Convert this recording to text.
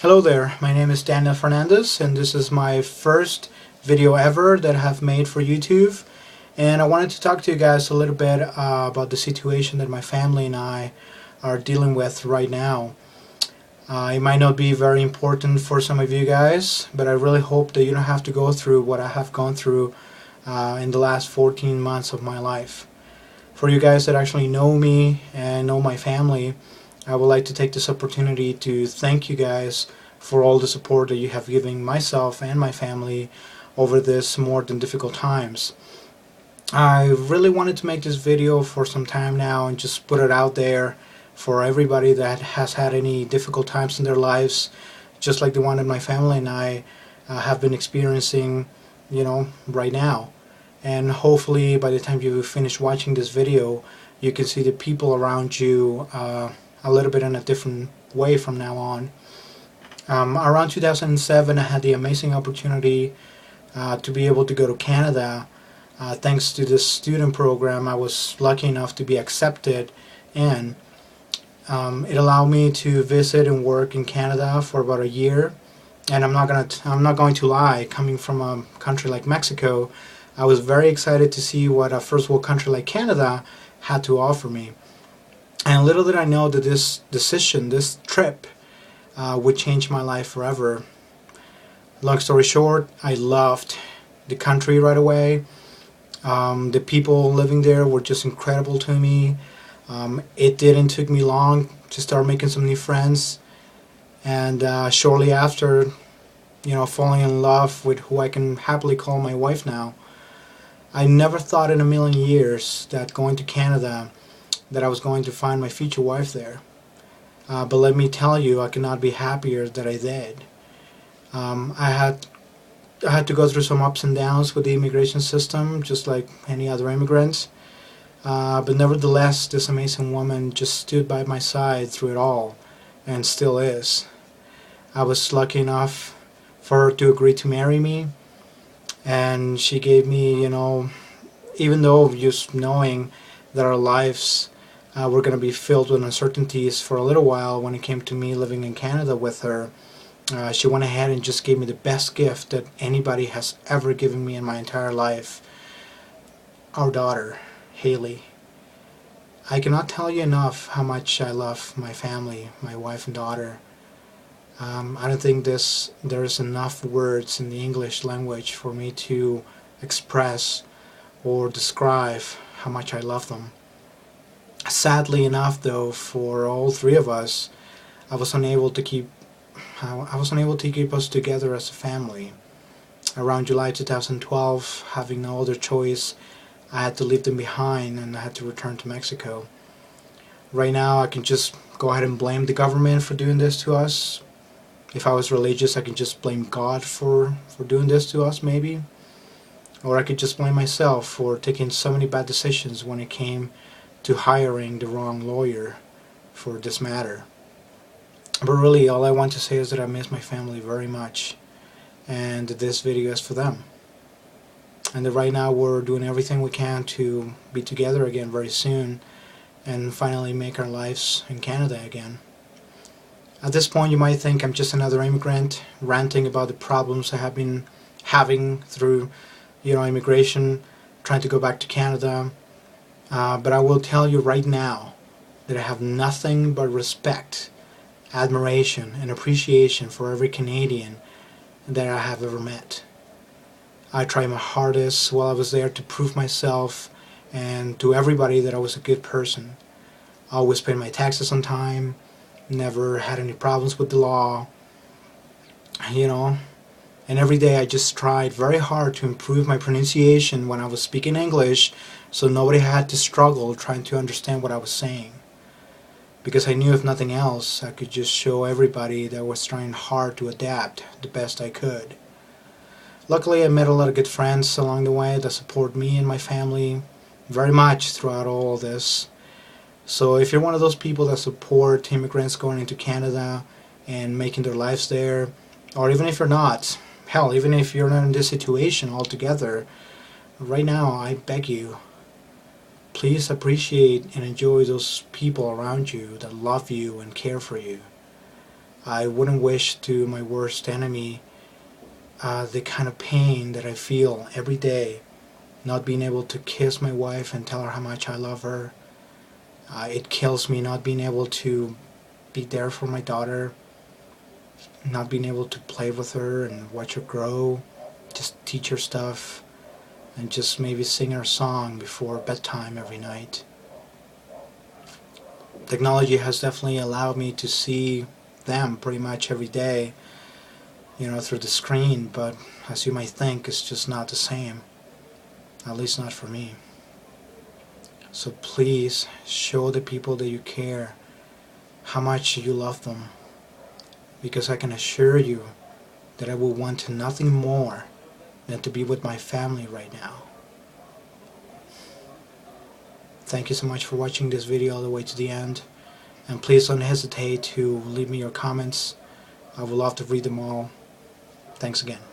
Hello there, my name is Daniel Fernandez and this is my first video ever that I have made for YouTube, and I wanted to talk to you guys a little bit about the situation that my family and I are dealing with right now. It might not be very important for some of you guys, but I really hope that you don't have to go through what I have gone through in the last 14 months of my life. For you guys that actually know me and know my family, I would like to take this opportunity to thank you guys for all the support that you have given myself and my family over this more than difficult times. I really wanted to make this video for some time now and just put it out there for everybody that has had any difficult times in their lives, just like the one that my family and I have been experiencing, right now. And hopefully by the time you finish watching this video, you can see the people around you a little bit in a different way from now on. Around 2007, I had the amazing opportunity to be able to go to Canada. Thanks to this student program, I was lucky enough to be accepted, and it allowed me to visit and work in Canada for about a year. And I'm not going to lie, coming from a country like Mexico, I was very excited to see what a first world country like Canada had to offer me. And little did I know that this decision, this trip, would change my life forever. Long story short, I loved the country right away. The people living there were just incredible to me. It didn't take me long to start making some new friends, and shortly after, falling in love with who I can happily call my wife now. I never thought in a million years that going to Canada that I was going to find my future wife there. But let me tell you, I cannot be happier that I did. I had to go through some ups and downs with the immigration system, just like any other immigrants. But nevertheless, this amazing woman just stood by my side through it all, and still is. I was lucky enough for her to agree to marry me, and she gave me, even though just knowing that our lives were going to be filled with uncertainties for a little while when it came to me living in Canada with her, she went ahead and just gave me the best gift that anybody has ever given me in my entire life. Our daughter, Haley. I cannot tell you enough how much I love my family, my wife and daughter. I don't think there's enough words in the English language for me to express or describe how much I love them. Sadly enough, though, for all three of us, I was unable to keep us together as a family. Around July 2012, having no other choice, I had to leave them behind and I had to return to Mexico. Right now, I can just go ahead and blame the government for doing this to us. If I was religious, I can just blame God for doing this to us, maybe. Or I could just blame myself for taking so many bad decisions when it came to hiring the wrong lawyer for this matter. But really, all I want to say is that I miss my family very much, and this video is for them. And that right now we're doing everything we can to be together again very soon and finally make our lives in Canada again. At this point, you might think I'm just another immigrant ranting about the problems I have been having through, immigration, trying to go back to Canada. But I will tell you right now that I have nothing but respect, admiration, and appreciation for every Canadian that I have ever met. I tried my hardest while I was there to prove myself and to everybody that I was a good person. I always paid my taxes on time, never had any problems with the law, and every day I just tried very hard to improve my pronunciation when I was speaking English so nobody had to struggle trying to understand what I was saying. Because I knew if nothing else, I could just show everybody that I was trying hard to adapt the best I could. Luckily, I met a lot of good friends along the way that support me and my family very much throughout all of this. So if you're one of those people that support immigrants going into Canada and making their lives there, or even if you're not, hell, even if you're not in this situation altogether, right now I beg you, please appreciate and enjoy those people around you that love you and care for you. I wouldn't wish to my worst enemy the kind of pain that I feel every day, not being able to kiss my wife and tell her how much I love her. It kills me not being able to be there for my daughter, not being able to play with her and watch her grow, just teach her stuff, and just maybe sing her a song before bedtime every night. Technology has definitely allowed me to see them pretty much every day, through the screen, but as you might think, it's just not the same. At least not for me. So please show the people that you care how much you love them, because I can assure you that I will want nothing more than to be with my family right now. Thank you so much for watching this video all the way to the end, and please don't hesitate to leave me your comments. I would love to read them all. Thanks again.